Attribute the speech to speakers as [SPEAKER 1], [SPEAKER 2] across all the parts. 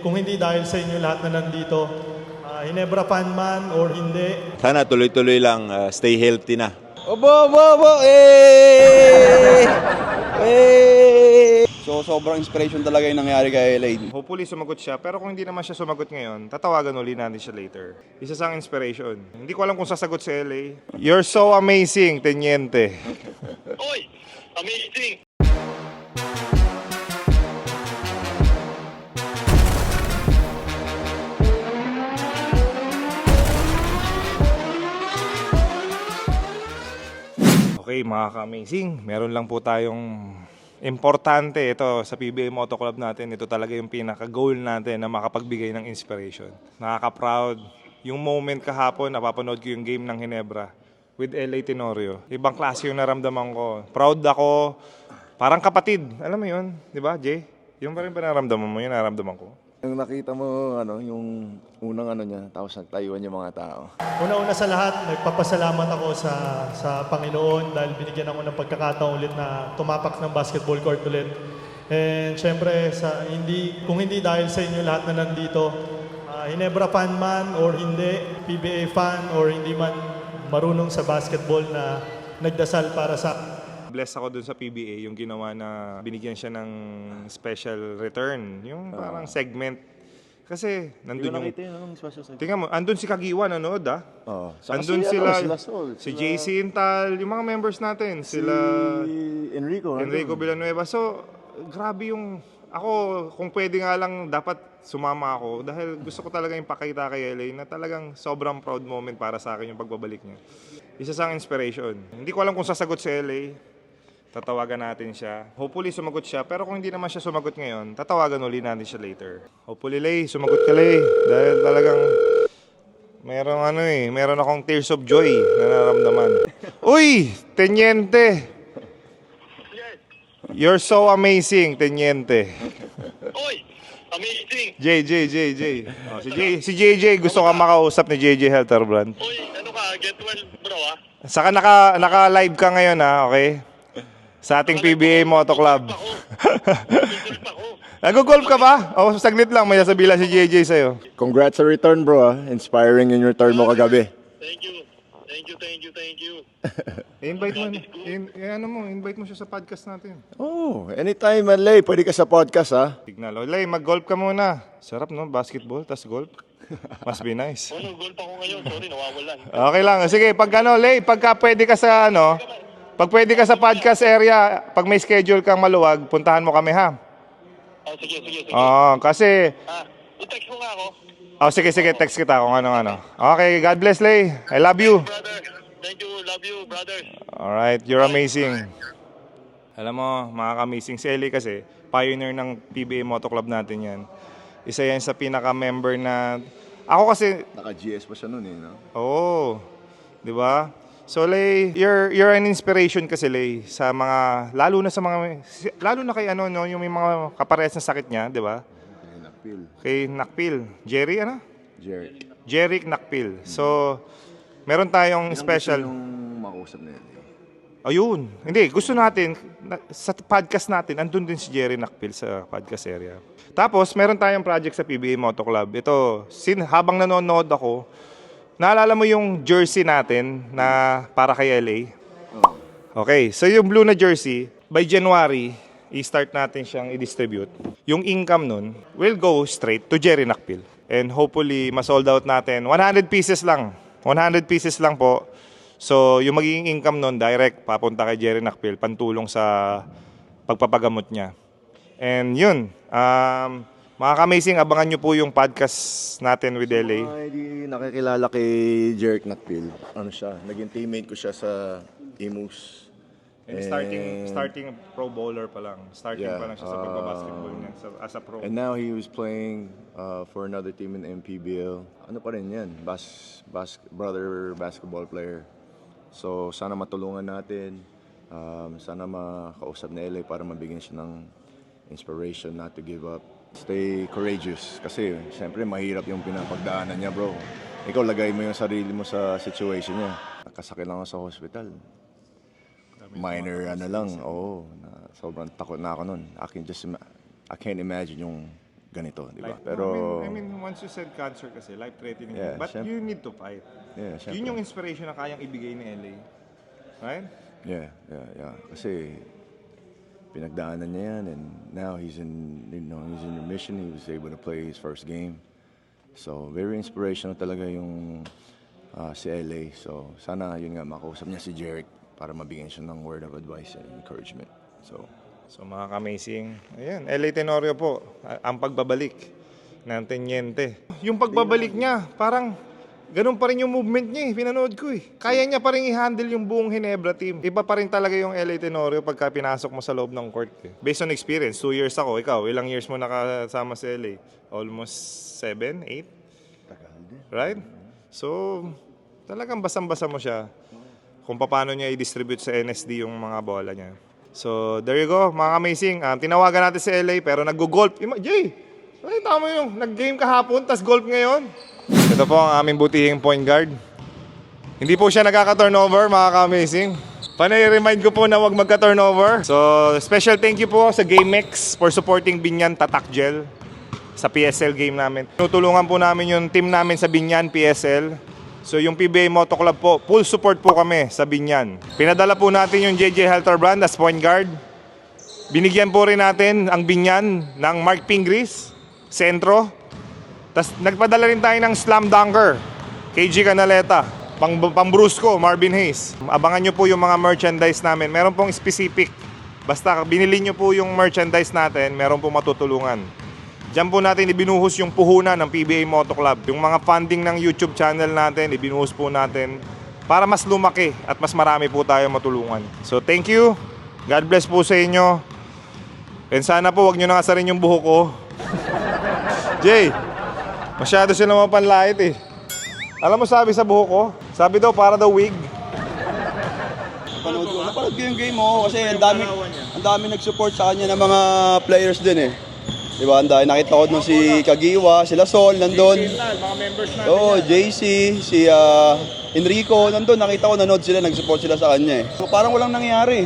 [SPEAKER 1] Kung hindi dahil sa inyo lahat na nandito, Ginebra fan man or hindi.
[SPEAKER 2] Sana tuloy-tuloy lang, stay healthy na.
[SPEAKER 3] Obo! So, sobrang inspiration talaga yung nangyari kay Elaine.
[SPEAKER 4] Hopefully sumagot siya, pero kung hindi naman siya sumagot ngayon, tatawagan uli natin siya later. Isa sang inspiration. Hindi ko alam kung sasagot si LA. You're so amazing, Teniente.
[SPEAKER 5] Oy! Amazing!
[SPEAKER 4] Okay, mga ka-amazing. Meron lang po tayong importante ito sa PBA Moto Club natin. Ito talaga yung pinaka-goal natin na makapagbigay ng inspiration. Nakaka-proud. Yung moment kahapon, napapanood ko yung game ng Ginebra with LA Tenorio. Ibang klase yung naramdaman ko. Proud ako. Parang kapatid. Alam mo yun? Di ba, Jay? Yung pa rin ba naramdaman mo? Yung naramdaman ko.
[SPEAKER 6] Yung nakita mo, yung unang niya, tapos nagtayuan yung mga tao.
[SPEAKER 1] Una-una sa lahat, nagpapasalamat ako sa Panginoon dahil binigyan ako ng pagkakataon ulit na tumapak ng basketball court ulit. And syempre, kung hindi dahil sa inyo lahat na nandito, Ginebra fan man or hindi, PBA fan or hindi man marunong sa basketball na nagdasal para sa
[SPEAKER 4] Bless ako dun sa PBA, yung ginawa na binigyan siya ng special return. Yung parang segment. Kasi nandun yung...
[SPEAKER 6] yung special segment.
[SPEAKER 4] Tingnan mo, andun si Kagiwa nanood
[SPEAKER 6] Oo.
[SPEAKER 4] Andun sila si JC Intal, yung mga members natin. Sila Enrico Villanueva. So, grabe yung... Ako, kung pwede nga lang, dapat sumama ako. Dahil gusto ko talaga yung pakita kay LA na talagang sobrang proud moment para sa akin yung pagbabalik niya. Isa sang inspiration. Hindi ko alam kung sasagot si LA. Tatawagan natin siya. Hopefully sumagot siya. Pero kung hindi naman siya sumagot ngayon, tatawagan uli natin siya later. Hopefully, Lay, sumagot ka, Lay. Dahil talagang meron akong tears of joy na nararamdaman. Uy! Teniente! You're so amazing, Teniente.
[SPEAKER 5] Oy! Amazing!
[SPEAKER 4] J. Oh, si JJ, gusto ka makausap ni JJ Helterbrand.
[SPEAKER 5] Oy, ano ka? Get well, bro, ah?
[SPEAKER 4] Saka naka-live ka ngayon, ha? Okay? Sa ating PBA Moto Club.
[SPEAKER 5] Nag-golf ako.
[SPEAKER 4] Nag-golf ka ba? O, saglit lang. May sasabihin lang si JJ sa'yo.
[SPEAKER 6] Congrats sa return, bro. Inspiring yung return mo kagabi.
[SPEAKER 5] Thank you.
[SPEAKER 4] Invite mo siya sa podcast natin.
[SPEAKER 6] Oh, anytime, Manlay. Pwede ka sa podcast, ha?
[SPEAKER 4] Signal. Lay, mag-golf ka muna. Sarap, no? Basketball, tas golf. Must be nice.
[SPEAKER 5] Oh, nag-golf ako ngayon. Sorry, nawawalan.
[SPEAKER 4] Okay lang. Sige, Lay, pagka pwede ka sa, pag pwede ka sa podcast area, pag may schedule kang maluwag, puntahan mo kami, ha?
[SPEAKER 5] Oh, sige.
[SPEAKER 4] Kasi,
[SPEAKER 5] I-text mo nga ako.
[SPEAKER 4] sige, text kita kung ano. Okay, God bless, Lay. I love you.
[SPEAKER 5] Brother, thank you. Love you, brother.
[SPEAKER 4] Alright, you're amazing. Alam mo, mga ka-amazing, si Eli kasi, pioneer ng PBA Moto Club natin yan. Isa yan sa pinaka-member na... Ako kasi...
[SPEAKER 6] Naka-GS pa siya nun, no?
[SPEAKER 4] Oo. Di ba? So, Lay, you're an inspiration kasi, Lay, sa mga... Lalo na kay yung may mga kaparehas na sakit niya, di ba? Kay Nakpil. Jerry, Jerry Nakpil. So, meron tayong special...
[SPEAKER 6] Yung makausap na yun.
[SPEAKER 4] Ayun. Hindi, gusto natin, sa podcast natin, andun din si Jerry Nakpil sa podcast area. Tapos, meron tayong project sa PBA Moto Club. Ito, habang nanonood ako, naalala mo yung jersey natin na para kay LA? Okay, so yung blue na jersey, by January, i-start natin siyang i-distribute. Yung income nun will go straight to Jerry Nakpil. And hopefully, ma-sold out natin. 100 pieces lang. 100 pieces lang po. So, yung magiging income nun, direct, papunta kay Jerry Nakpil, pantulong sa pagpapagamot niya. And yun, mga ka-amazing, abangan nyo po yung podcast natin with LA.
[SPEAKER 6] Hindi nakikilala kay Jerick Nakpil. Siya, naging teammate ko siya sa Imus.
[SPEAKER 4] And starting pro bowler pa lang. Starting pa lang siya sa pagbabasketball niya as a pro.
[SPEAKER 6] And now he was playing for another team in the MPBL. Ano pa rin yan? Brother basketball player. So sana matulungan natin. Sana makausap ni LA para mabigyan siya ng inspiration not to give up. Stay courageous. Kasi siyempre mahirap yung pinapagdaanan niya, bro. Ikaw lagay mo yung sarili mo sa situation niya. Nakasakit lang ako sa hospital. Minor lang. Sobrang takot na ako nun. I can't imagine yung ganito, di ba?
[SPEAKER 4] Like,
[SPEAKER 6] Pero,
[SPEAKER 4] I mean, once you said cancer kasi, life-threatening.
[SPEAKER 6] Yeah,
[SPEAKER 4] but
[SPEAKER 6] syempre.
[SPEAKER 4] you need to fight.
[SPEAKER 6] yeah, syempre.
[SPEAKER 4] Yun yung inspiration na kayang ibigay ni LA. Right?
[SPEAKER 6] Yeah. Kasi pinagdaanan niya yan, and now he's in remission. He was able to play his first game. So very inspirational talaga yung si LA. So sana yun nga makausap niya si Jeric para mabigyan siya ng word of advice and encouragement.
[SPEAKER 4] So mga ka-amazing, ayan, LA Tenorio po, ang pagbabalik ng Teniente. Yung pagbabalik niya, parang ganun pa rin yung movement niya pinanood ko Kaya niya pa rin i-handle yung buong Ginebra team. Iba pa rin talaga yung LA Tenorio pagka pinasok mo sa loob ng court. Based on experience, 2 years ako, ikaw, ilang years mo nakasama sa LA? Almost 7, 8? Right? So, talagang basang-basa mo siya kung paano niya i-distribute sa NSD yung mga bola niya. So, there you go, mga amazing. Tinawagan natin si LA pero nag-golf. Jay, ay, tama yung nag-game kahapon, tas golf ngayon. Ito po ang aming butihing point guard. Hindi po siya nagkaka-turnover, mga ka-amazing. Panay-remind ko po na huwag magka-turnover. So, special thank you po sa GameX for supporting Binyan Tatak Gel sa PSL game namin. Tutulungan po namin yung team namin sa Binyan PSL. So yung PBA Moto Club po, full support po kami sa Binyan. Pinadala po natin yung JJ Helter brand as point guard. Binigyan po rin natin ang Binyan ng Mark Pingris, sentro. Tapos nagpadala rin tayo ng Slam Dunker, KG Canaleta, pang Brusco, Marvin Hayes. Abangan nyo po yung mga merchandise namin. Meron pong specific. Basta binili nyo po yung merchandise natin, meron pong matutulungan. Diyan po natin ibinuhos yung puhunan ng PBA Moto Club. Yung mga funding ng YouTube channel natin, ibinuhos po natin para mas lumaki at mas marami po tayo matulungan. So thank you. God bless po sa inyo. And sana po wag nyo nakasarin yung buhok ko. Jay, masyado sila mapanlait Alam mo sabi sa buhok ko? Sabi daw para daw wig.
[SPEAKER 3] Napanood ko yung game mo kasi ang dami nag-support sa kanya ng mga players din Diba, nakita ko nung si Kagiwa, sila Sol, nandun.
[SPEAKER 4] Mga members natin.
[SPEAKER 3] JC, si Enrico, nandun. Nakita ko nanood sila, nag-support sila sa kanya So, parang walang nangyari.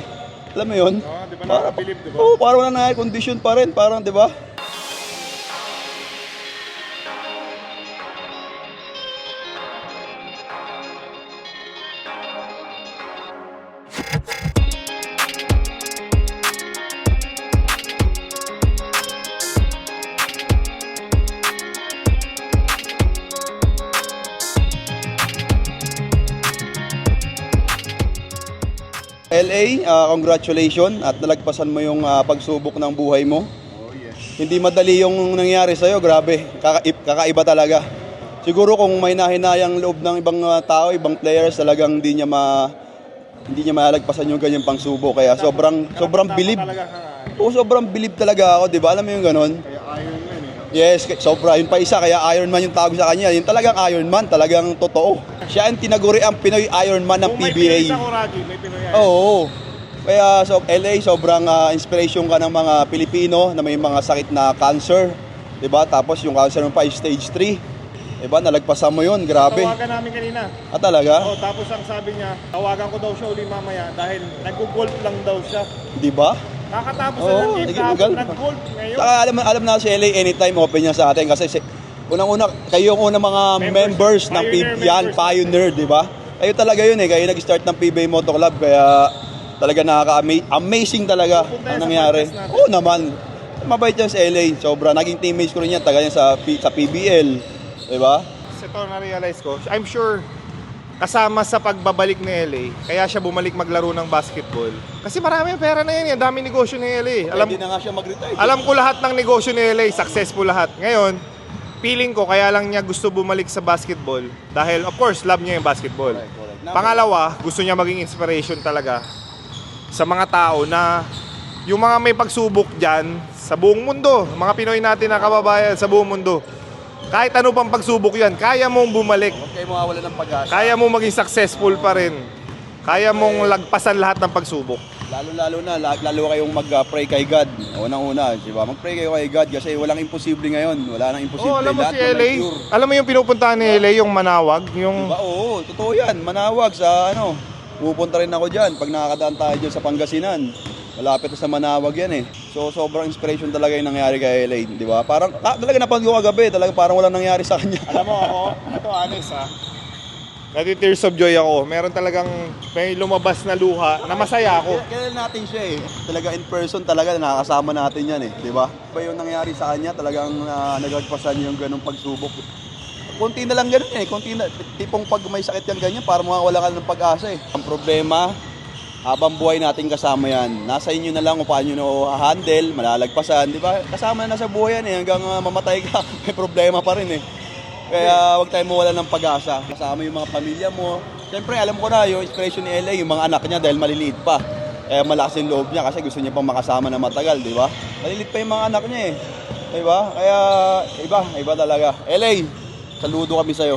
[SPEAKER 3] Alam mo yun?
[SPEAKER 4] Di ba nakabilib, di ba?
[SPEAKER 3] Oo, parang walang nangyari. Condition pa rin. Parang, di ba? LA, congratulations at nalagpasan mo yung pagsubok ng buhay mo. Hindi madali yung nangyari sa'yo, grabe. Kakaiba talaga. Siguro kung may nahinayang loob ng ibang tao, ibang players, talagang hindi niya malagpasan yung ganyang pangsubok. Kaya sobrang bilib. Sobrang bilib talaga ako, di ba? Alam mo yung ganon? Yes, sobra. Yun pa isa, kaya Ironman yung tawag sa kanya. Yung talagang Ironman, talagang totoo. Siya ang tinaguri ang Pinoy Ironman ng PBA.
[SPEAKER 4] May Pinoy sa Kuragi, may Pinoy Ironman.
[SPEAKER 3] Oo. Kaya LA, sobrang inspiration ka ng mga Pilipino na may mga sakit na cancer. Diba? Tapos yung cancer mo pa is stage 3. Diba? Nalagpasan mo yun. Grabe.
[SPEAKER 4] Tawagan namin kanina.
[SPEAKER 3] Talaga?
[SPEAKER 4] Oo, tapos ang sabi niya, tawagan ko daw siya uli mamaya dahil nag-golf lang daw siya.
[SPEAKER 3] Diba?
[SPEAKER 4] Nakatapos
[SPEAKER 3] Oo,
[SPEAKER 4] na ng
[SPEAKER 3] nag-golf.
[SPEAKER 4] nag-golf ngayon.
[SPEAKER 3] Saka alam na si LA, anytime open niya sa atin. Kasi unang-una, kayo yung unang mga members ng
[SPEAKER 4] Pioneer
[SPEAKER 3] Pioneer, di ba? Kayo talaga yun Kayo nag-start ng PBA Moto Club. Kaya talaga nakaka-amazing talaga ang nangyari. Oo naman. Mabait yan si LA. Sobra. Naging teammates ko rin yan. Taga yan sa PBL. Di ba?
[SPEAKER 4] Ito na-realize ko, I'm sure kasama sa pagbabalik ni LA, kaya siya bumalik maglaro ng basketball. Kasi marami pera na yan, dami negosyo ni LA.
[SPEAKER 3] Hindi na nga siya mag-retire.
[SPEAKER 4] Alam ko lahat ng negosyo ni LA, successful lahat. Ngayon, feeling ko kaya lang niya gusto bumalik sa basketball dahil of course love niya yung basketball.
[SPEAKER 3] Correct.
[SPEAKER 4] Pangalawa, gusto niya maging inspiration talaga sa mga tao na yung mga may pagsubok dyan sa buong mundo, mga Pinoy natin na kababayan sa buong mundo. Kahit ano pang pagsubok yan, kaya mong bumalik.
[SPEAKER 3] Okay, mawawala ng pag-asa.
[SPEAKER 4] Kaya mong maging successful pa rin. Kaya mong lagpasan lahat ng pagsubok.
[SPEAKER 3] Lalo kayong mag-pray kay God. Unang-una, di ba? Mag-pray kayo kay God kasi walang imposible ngayon. Wala nang imposible.
[SPEAKER 4] Alam mo
[SPEAKER 3] lahat
[SPEAKER 4] si LA,
[SPEAKER 3] sure.
[SPEAKER 4] alam mo yung pinupuntahan ni LA, yung Manawag, yung...
[SPEAKER 3] Diba? Oo, totoo yan. Manawag sa pupunta rin ako dyan pag nakakadaan tayo dyan sa Pangasinan. Malapit na sa Manawag yan eh. So sobrang inspiration talaga yung nangyari kay LA, di ba? Parang talaga napanood ko kagabi, talaga parang walang nangyari sa kanya.
[SPEAKER 4] Alam mo ako, ito honest ha. Nati-tears of joy ako. Meron talagang may lumabas na luha na masaya ako.
[SPEAKER 3] Kailan natin siya eh. Talaga in person talaga nakakasama natin yan eh, di ba? Ba yung nangyari sa kanya, talagang nagagpasan yung ganung pagsubok. Konti na lang ganun eh, konti na. Tipong pag may sakit yan ganyan, parang mawawala ka ng pag-asa eh. Ang problema, habang buhay natin kasama yan, nasa inyo na lang kung paano nyo handle, malalagpasan, di ba? Kasama na sa buhay yan eh, hanggang mamatay ka, may problema pa rin eh. Kaya huwag tayong mawala ng pag-asa. Kasama yung mga pamilya mo. Siyempre, alam ko na yung inspiration ni LA, yung mga anak niya dahil maliliit pa. Kaya malakas yung loob niya kasi gusto niya pang makasama na matagal, di ba? Maliliit pa yung mga anak niya eh. Di ba? Kaya iba talaga. LA, saludo kami sa'yo.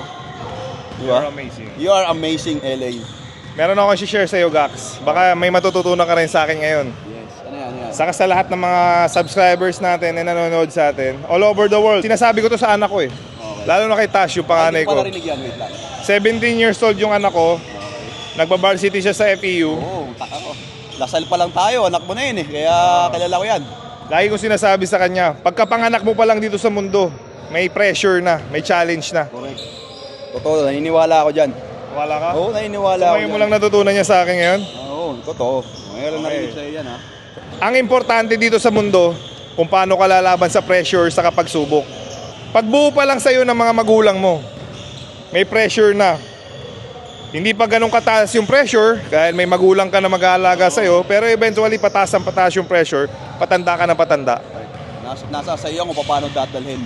[SPEAKER 3] Di ba?
[SPEAKER 4] You're amazing.
[SPEAKER 3] You are amazing, LA.
[SPEAKER 4] Meron ako share sa iyo, Gax. Baka may matututunan ka rin sa akin ngayon.
[SPEAKER 3] Yes, ano yan?
[SPEAKER 4] Saka sa lahat ng mga subscribers natin na nanonood sa atin, all over the world. Sinasabi ko to sa anak ko eh.
[SPEAKER 3] Okay.
[SPEAKER 4] Lalo na kay Tash, yung panganay
[SPEAKER 3] Hindi ko
[SPEAKER 4] ko.
[SPEAKER 3] pa narinig yan, wait lang.
[SPEAKER 4] 17 years old yung anak ko. Nagba-varsity siya sa FEU.
[SPEAKER 3] Oo, taka ko. Lasal pa lang tayo, anak mo na yun eh. Kaya kilala ko yan.
[SPEAKER 4] Lagi kong sinasabi sa kanya, pagkapanganak mo pa lang dito sa mundo, may pressure na, may challenge na.
[SPEAKER 3] Correct. Totoo, naniniwala ako dyan.
[SPEAKER 4] Wala ka?
[SPEAKER 3] Oo, naniniwala
[SPEAKER 4] So,
[SPEAKER 3] ako
[SPEAKER 4] ngayon mo
[SPEAKER 3] dyan.
[SPEAKER 4] lang natutunan niya sa akin ngayon?
[SPEAKER 3] Oo, totoo. Ngayon lang
[SPEAKER 4] Okay.
[SPEAKER 3] narinig sa'yo yan ha.
[SPEAKER 4] Ang importante dito sa mundo, kung paano ka lalaban sa pressure sa pagsubok. Pagbuo pa lang sa'yo ng mga magulang mo, may pressure na. Hindi pa ganun kataas yung pressure, dahil may magulang ka na mag-aalaga sa'yo, pero eventually pataas yung pressure, patanda ka na patanda.
[SPEAKER 3] Nasa sa'yo kung paano dadalhin.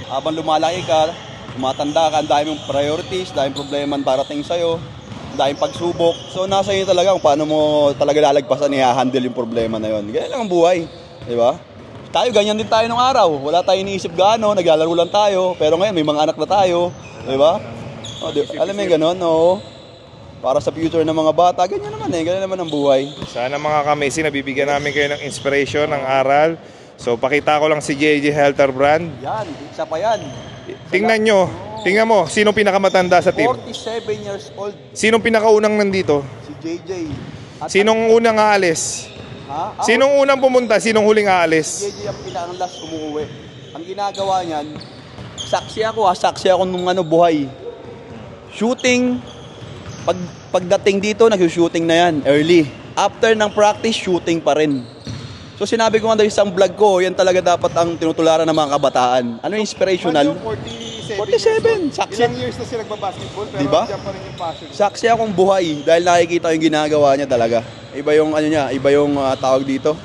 [SPEAKER 3] Habang lumalaki ka, tumatanda ka, ang dami mong priorities, daming problema parating sa'yo, daming pagsubok. So nasa iyo talaga kung paano mo talaga lalagpasan, i-handle yung problema na yon. Ganyan lang ang buhay, di ba? Tayo, ganyan din tayo nung araw. Wala tayong iniisip gaano, naglalaro lang tayo. Pero ngayon, may mga anak na tayo, di ba? Alam mo yung ganon, oo. Para sa future ng mga bata, ganyan naman ang buhay.
[SPEAKER 4] Sana mga kamesi, nabibigyan namin kayo ng inspiration, ng aral. So pakita ko lang si JJ Helter Brand.
[SPEAKER 3] Yan, isa pa yan.
[SPEAKER 4] Tingnan mo, sinong pinakamatanda sa team?
[SPEAKER 3] 47 years old,
[SPEAKER 4] Sinong pinakaunang nandito?
[SPEAKER 3] si JJ. At
[SPEAKER 4] Sinong unang aalis?
[SPEAKER 3] ha?
[SPEAKER 4] Sinong unang pumunta? Sinong huling aalis?
[SPEAKER 3] JJ ang pinakang last umuwi. Ang ginagawa niyan, saksi ako nung buhay. Shooting, pagdating dito, nag-shooting na yan, early. After ng practice, shooting pa rin. So sinabi ko nga daw isang vlog ko, yan talaga dapat ang tinutularan ng mga kabataan. Ano yung inspirational? 47, saksi.
[SPEAKER 4] Ilang years na sila nagbabasketball, pero
[SPEAKER 3] Diba?
[SPEAKER 4] diyan pa rin yung passion.
[SPEAKER 3] Saksi akong buhay dahil nakikita yung ginagawa niya talaga. Iba yung iba yung tawag dito.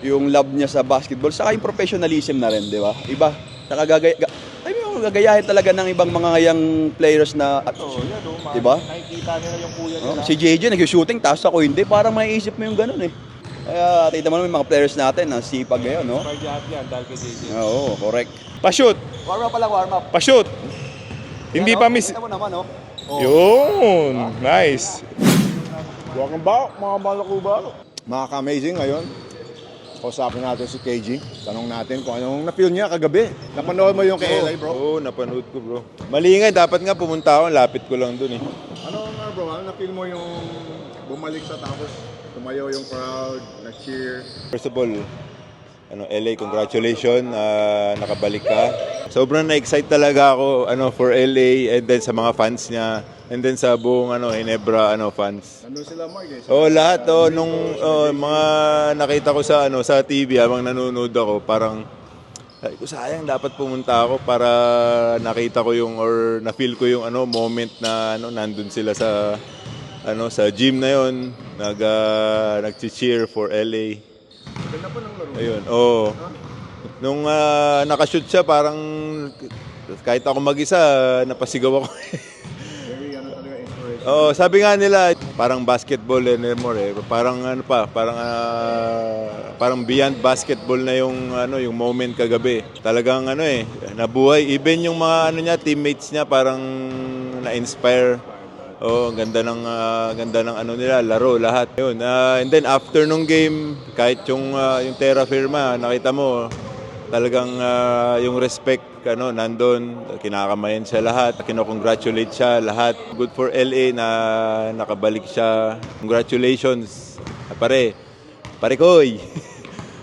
[SPEAKER 3] Yung love niya sa basketball, saka yung professionalism na rin, di ba? Iba. Saka gagayahin talaga ng ibang mga ngayang players na, di ba?
[SPEAKER 4] Nakikita nila yung kuya nila.
[SPEAKER 3] Si JJ nag-shooting, tapos ako hindi. Parang maiisip mo yung ganun eh. Kaya tita mo naman yung mga players natin na sipag ngayon, no?
[SPEAKER 4] Pag-jump yan dahil kay JJ.
[SPEAKER 3] Oo, correct.
[SPEAKER 4] Pa-shoot!
[SPEAKER 3] Warm up pa lang, warm up.
[SPEAKER 4] Pa-shoot! Hindi pa miss.
[SPEAKER 3] Kita mo naman, oh.
[SPEAKER 4] Yun! Nice! Welcome back, mga balakuba.
[SPEAKER 6] Mga ka-amazing ngayon, kausapin natin si KG. Tanong natin kung anong na-feel niya kagabi. Napanood mo yung kay LA, bro?
[SPEAKER 2] Oo, napanood ko bro. Mali nga, dapat nga pumunta ako, lapit ko lang dun eh.
[SPEAKER 6] Ano nga bro, ano na-feel mo yung bumalik sa tapos tumayo yung crowd, nag-cheer?
[SPEAKER 2] First of all, LA, congratulations, nakabalik ka. Sobrang na-excite talaga ako for LA and then sa mga fans niya and then sa buong Ginebra fans.
[SPEAKER 6] Nandun sila Mark eh.
[SPEAKER 2] Oh, lahat nung mga nakita ko sa TV habang nanonood ako, parang sabi ko, sayang dapat pumunta ako para nakita ko yung or na-feel ko yung moment na nandun sila sa sa gym na yon, nag-cheer for LA.
[SPEAKER 6] Ganda pa ng laro.
[SPEAKER 2] Ayun, oo. Nung nakashoot siya, parang kahit ako mag-isa, napasigaw ako.
[SPEAKER 6] Very talaga inspiration.
[SPEAKER 2] Oo, sabi nga nila, parang basketball anymore eh. Parang parang beyond basketball na yung moment kagabi. Talagang nabuhay. Even yung mga niya, teammates niya, parang na-inspire. Oh, ganda ng nila, laro lahat. Yun. And then after nung game, kahit yung Terra Firma, nakita mo talagang yung respect nandun, kinakamayan siya lahat, kino-congratulate siya lahat. Good for LA na nakabalik siya. Congratulations. Pare, Parikoy.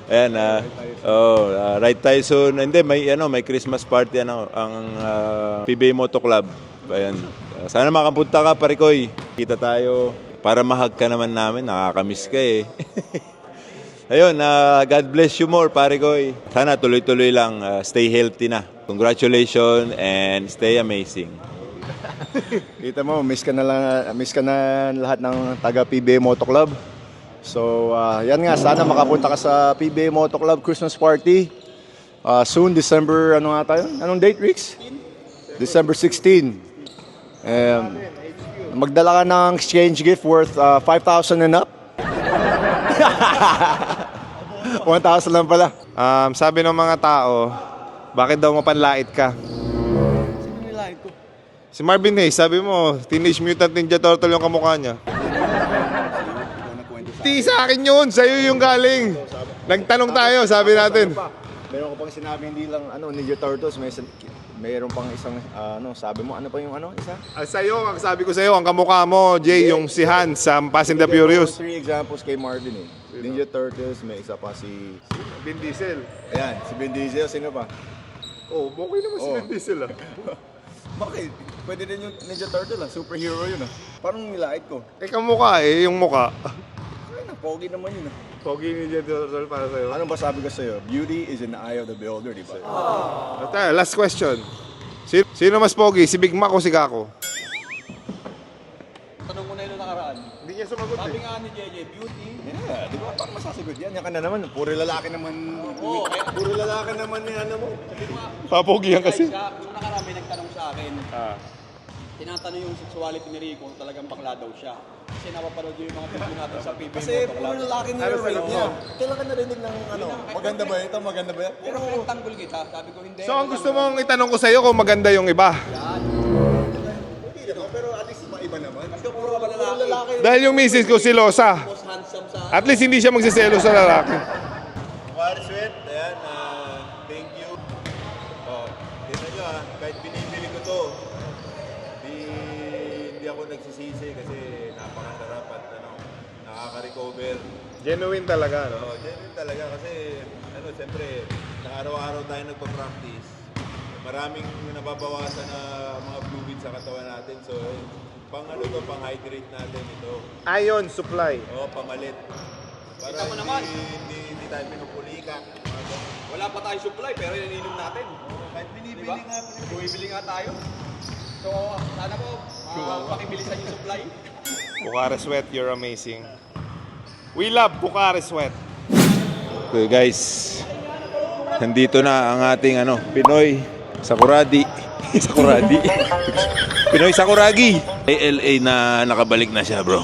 [SPEAKER 2] Ayan, Ride Tyson. Hindi, may Christmas party ang PBA Moto Club. Ayan. Sana makapunta ka, Parikoy. Kita tayo para mahag ka naman namin. Nakakamiss ka eh. Ayun, God bless you more, Parikoy. Sana tuloy-tuloy lang. Stay healthy na. Congratulations and stay amazing.
[SPEAKER 6] Kita mo, miss ka na lahat ng taga PBA Moto Club. So, yan nga, sana makapunta ka sa PBA Moto Club Christmas Party. Soon, December, ano nga tayo? Anong date, Rix? December 16. Magdala ka ng exchange gift worth 5,000 and up. 1,000 lang pala.
[SPEAKER 4] Sabi ng mga tao, bakit daw mapanlait ka?
[SPEAKER 3] Sino nilait ko?
[SPEAKER 4] Si Marvin Hayes, sabi mo, Teenage Mutant Ninja Turtle yung kamukha niya. Di sa akin yun, sa'yo yung galing. Nagtanong tayo, sabi natin.
[SPEAKER 6] Meron ko pang sinabi, hindi lang Ninja Turtles, mayroon pang isang sabi mo, ano pa yung isa?
[SPEAKER 4] Sa'yo, ang sabi ko sa'yo, ang kamukha mo, Jay, yung si Hans sa Fast and the Furious.
[SPEAKER 6] 3 examples kay Marvin eh. Ninja Turtles, may isa pa si...
[SPEAKER 4] Vin Diesel.
[SPEAKER 6] Ayan, si Vin Diesel, sino pa?
[SPEAKER 4] Oh, okay naman si Vin Diesel ah.
[SPEAKER 6] Bakit? Pwede din yung Ninja Turtle superhero yun Parang nilait ko.
[SPEAKER 4] Kamukha yung mukha.
[SPEAKER 6] Ay na, pogi naman yun
[SPEAKER 4] Pogi ni Ninja Turtle para sa'yo.
[SPEAKER 6] Ano ba sabi ko sa'yo? Beauty is in the eye of the beholder, di ba?
[SPEAKER 4] Last question. Sino mas pogi, si Big Mac o si Kako?
[SPEAKER 3] Tanong mo na yun nakaraan.
[SPEAKER 4] Hindi niya sumagot
[SPEAKER 3] Sabi nga ni JJ, beauty.
[SPEAKER 6] Yeah, di ba? Parang masasagot yan. Yan ka na naman. Puro lalaki naman. Puro lalaki naman ni mo.
[SPEAKER 4] Papogi yan kasi.
[SPEAKER 7] Yung nakaraan may nagtanong sa akin, tinatanong yung sexuality ni Rico, talagang bakla daw siya. Kasi napapanood yung mga video natin sa PBA
[SPEAKER 6] Kasi
[SPEAKER 7] Moto
[SPEAKER 6] puro
[SPEAKER 7] Club.
[SPEAKER 6] lalaki niya yung rate niya. Kailan ka narinig ng maganda ba ito? Maganda ba yan?
[SPEAKER 7] Pero nagtanggol kita, sabi ko hindi.
[SPEAKER 4] So ang gusto mong itanong ko sa'yo kung maganda yung iba.
[SPEAKER 6] Hindi naman, pero at least iba naman.
[SPEAKER 7] Kasi puro ka ba lalaki?
[SPEAKER 4] Dahil yung misis ko si Losa.
[SPEAKER 7] Most handsome sa...
[SPEAKER 4] At least hindi siya magsiselo sa lalaki.
[SPEAKER 2] Sweat, ayan, thank you. Tignan nyo kahit binibili ko to, hindi ako nagsisisi kasi napakasarap at nakaka-recover.
[SPEAKER 4] Genuine talaga, no?
[SPEAKER 2] Genuine talaga kasi, siyempre, araw-araw tayo nagpa-practice. Maraming nababawasan na mga fluids sa katawan natin. So, pang-hydrate natin ito.
[SPEAKER 4] Iron supply.
[SPEAKER 2] Pamalit. Para
[SPEAKER 7] mo naman.
[SPEAKER 2] hindi tayo pinupulika.
[SPEAKER 7] Wala pa tayong supply, pero ininom natin.
[SPEAKER 2] Kahit binibili
[SPEAKER 7] Diba?
[SPEAKER 2] nga.
[SPEAKER 7] Bumibili nga tayo. So, sana po, pakibilisan yung supply.
[SPEAKER 4] Bucharest Sweat, you're amazing. We love Bucharest Sweat.
[SPEAKER 2] Okay guys, nandito na ang ating Pinoy Sakuradi. Sakuradi. Pinoy Sakuragi. LA na nakabalik na siya, bro.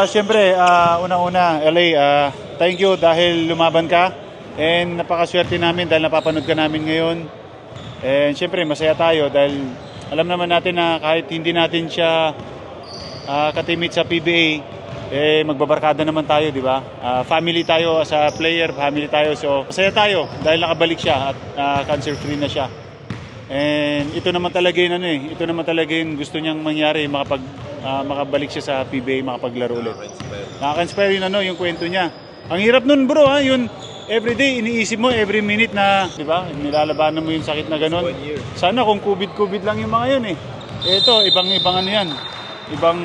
[SPEAKER 8] Siyempre, una-una, LA, thank you dahil lumaban ka. And napakaswerte namin dahil napapanood ka namin ngayon. And siyempre, masaya tayo dahil alam naman natin na kahit hindi natin siya katimit sa PBA, magbabarkada naman tayo, di ba? Family tayo as a player, family tayo. So, masaya tayo dahil nakabalik siya at cancer-free na siya. And ito naman talaga yung ito naman talaga yung gusto niyang mangyari, makabalik siya sa PBA, makapaglaro ulit. Nakaka-inspire yung kwento niya. Ang hirap nun, bro, yun everyday iniisip mo every minute na, di ba? Nilalabanan mo yung sakit na ganun. Sana kung COVID lang yung mga yun Ito, ibang yan. Ibang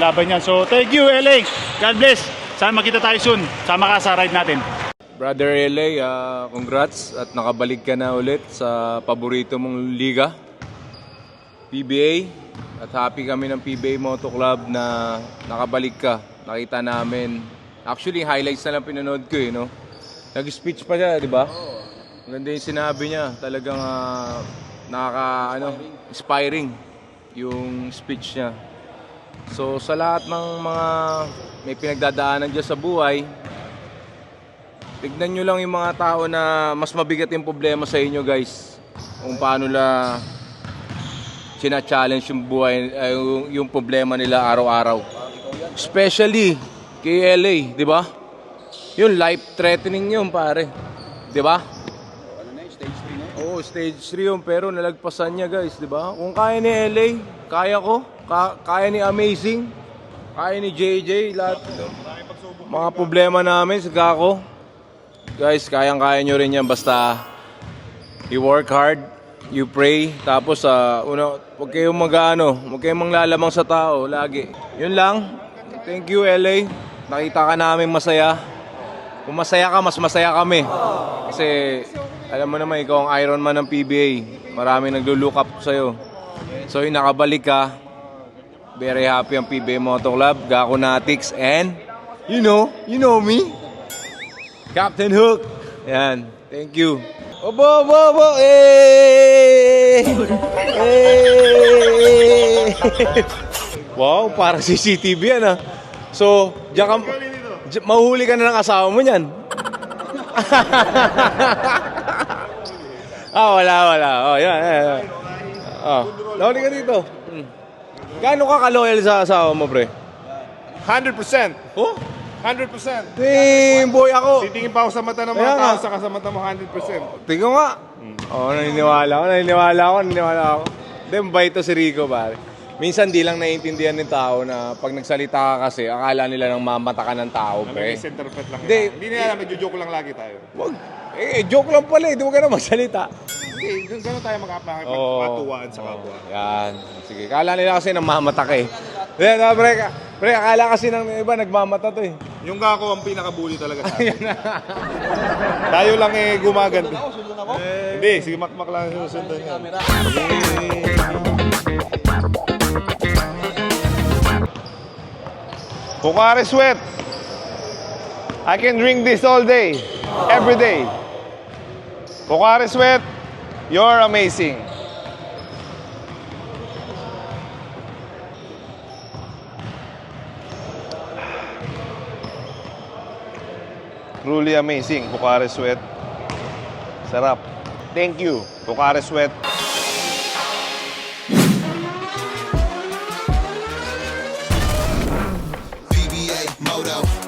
[SPEAKER 8] laban yan. So, thank you, LA. God bless. Sana makita tayo soon. Sama ka sa ride natin.
[SPEAKER 9] Brother LA, congrats at nakabalik ka na ulit sa paborito mong liga, PBA. At happy kami ng PBA Moto Club na nakabalik ka. Nakita namin. Actually, highlights na lang pinanood ko no? Nag-speech pa siya, di ba? Maganda yung sinabi niya. Talagang inspiring yung speech niya. So sa lahat ng mga may pinagdadaanan dyan sa buhay, tignan nyo lang yung mga tao na mas mabigat yung problema sa inyo, guys. Kung paano la china-challenge yung buhay, yung problema nila araw-araw. Especially kay LA, di ba? Yun, life-threatening yun, pare. Di ba? Oo, stage 3 yun, pero nalagpasan niya, guys, di ba? Kung kaya ni LA, kaya ko. Kaya ni Amazing, kaya ni JJ, lahat. mga problema namin sa Kako. Guys, kayang-kaya nyo rin yan basta you work hard, you pray, tapos huwag kayong huwag kayong manglalamang sa tao lagi. Yun lang. Thank you, LA. Nakita ka namin masaya. Kung masaya ka, mas masaya kami. Kasi alam mo naman, ikaw ang Iron Man ng PBA. Marami naglo-look up sa'yo. So yung nakabalik ka, very happy ang PBA Moto Club, Gako Natics, and you know me, Captain Hook. Yan, thank you. Obo! Wow, parang CCTV yan ah. So, mahuli ka na ng asawa mo niyan. Wala. Oh, yan. Nahuli ka dito. Gaano ka ka-loyal sa asawa mo, pre?
[SPEAKER 4] 100%.
[SPEAKER 9] Oh?
[SPEAKER 4] 100%.
[SPEAKER 9] Boy ako.
[SPEAKER 4] Titingin pa ako sa mata ng mga tao, saka sa mata mo 100%.
[SPEAKER 9] Tingnan nga. Naniniwala ako. Hindi, mabait to si Rico, pare. Minsan di lang naiintindihan ng tao na pag nagsalita ka kasi, akala nila nang mamata ka ng tao, pre.
[SPEAKER 4] Misinterpret lang
[SPEAKER 9] Hindi.
[SPEAKER 4] Hindi nila alam, nagjo-joke lang lagi tayo.
[SPEAKER 9] Wag. Joke lang pala eh. Di mo ka na magsalita.
[SPEAKER 4] Hindi, gano'n tayo magpatuwaan sa kapwa.
[SPEAKER 9] Yan. Sige. Akala nila kasi nang mamata ka eh. Yan, pre, akala kasi ng iba nagmamata to eh.
[SPEAKER 4] Yung Gako ang pinaka-bully talaga sa akin. Tayo lang gumaganda. Hindi, sige makmak lang yung susundan niya. Pocari Sweat. I can drink this all day, every day. Pocari Sweat, you're amazing. Truly amazing, Pocari Sweat. Sarap. Thank you, Pocari Sweat.
[SPEAKER 10] PBA Moto.